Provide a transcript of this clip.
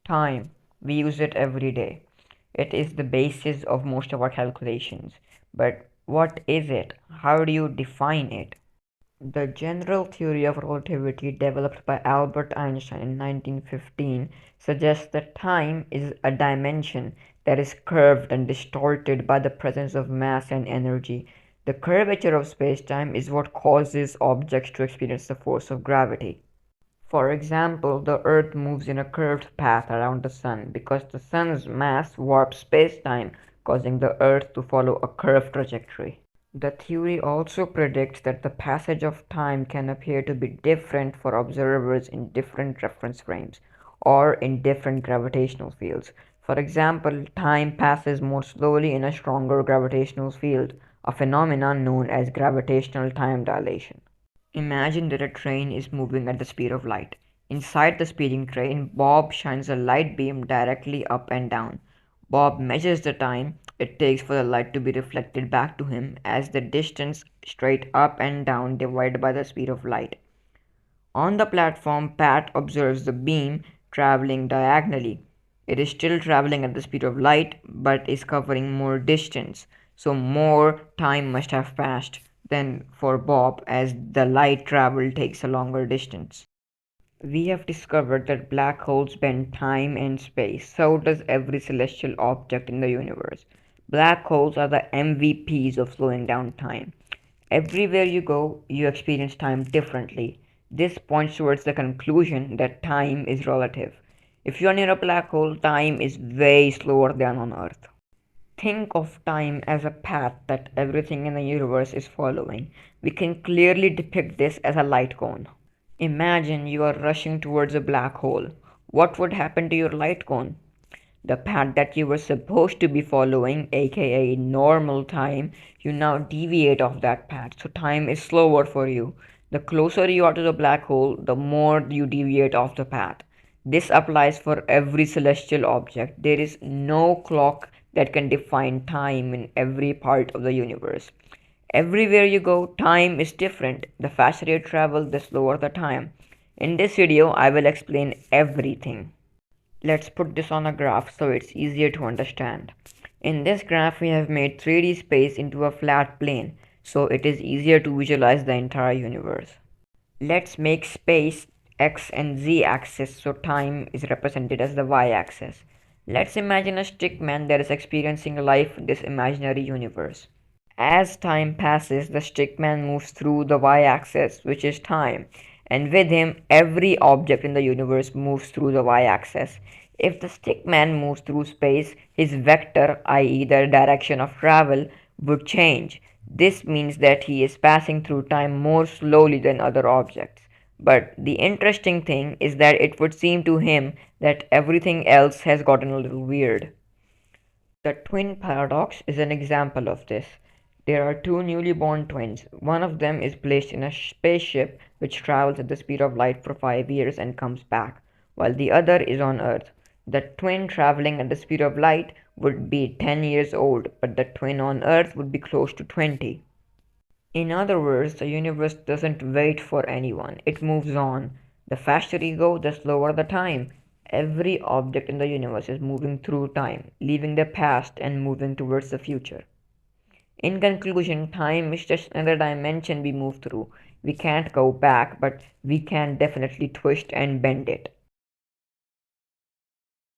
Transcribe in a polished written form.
Time. We use it every day. It is the basis of most of our calculations. But what is it? How do you define it? The general theory of relativity developed by Albert Einstein in 1915 suggests that time is a dimension that is curved and distorted by the presence of mass and energy. The curvature of spacetime is what causes objects to experience the force of gravity. For example, the Earth moves in a curved path around the Sun because the Sun's mass warps spacetime, causing the Earth to follow a curved trajectory. The theory also predicts that the passage of time can appear to be different for observers in different reference frames or in different gravitational fields. For example, time passes more slowly in a stronger gravitational field, a phenomenon known as gravitational time dilation. Imagine that a train is moving at the speed of light. Inside the speeding train, Bob shines a light beam directly up and down. Bob measures the time it takes for the light to be reflected back to him as the distance straight up and down divided by the speed of light. On the platform, Pat observes the beam traveling diagonally. It is still traveling at the speed of light, but is covering more distance, so more time must have passed than for Bob as the light travel takes a longer distance. We have discovered that black holes bend time and space. So does every celestial object in the universe. Black holes are the MVPs of slowing down time. Everywhere you go, you experience time differently. This points towards the conclusion that time is relative. If you are near a black hole, time is way slower than on Earth. Think of time as a path that everything in the universe is following. We can clearly depict this as a light cone. Imagine you are rushing towards a black hole. What would happen to your light cone? The path that you were supposed to be following, aka normal time, you now deviate off that path, so time is slower for you. The closer you are to the black hole, the more you deviate off the path. This applies for every celestial object. There is no clock that can define time in every part of the universe. Everywhere you go, time is different. The faster you travel, the slower the time. In this video, I will explain everything. Let's put this on a graph so it's easier to understand. In this graph, we have made 3D space into a flat plane, so it is easier to visualize the entire universe. Let's make space x and z axis so time is represented as the y axis. Let's imagine a stickman that is experiencing life in this imaginary universe. As time passes, the stickman moves through the y-axis, which is time, and with him, every object in the universe moves through the y-axis. If the stickman moves through space, his vector, i.e., the direction of travel, would change. This means that he is passing through time more slowly than other objects. But the interesting thing is that it would seem to him that everything else has gotten a little weird. The twin paradox is an example of this. There are two newly born twins. One of them is placed in a spaceship which travels at the speed of light for 5 years and comes back, while the other is on Earth. The twin traveling at the speed of light would be 10 years old, but the twin on Earth would be close to 20. In other words, the universe doesn't wait for anyone, it moves on. The faster you go, the slower the time. Every object in the universe is moving through time, leaving the past and moving towards the future. In conclusion, time is just another dimension we move through. We can't go back, but we can definitely twist and bend it.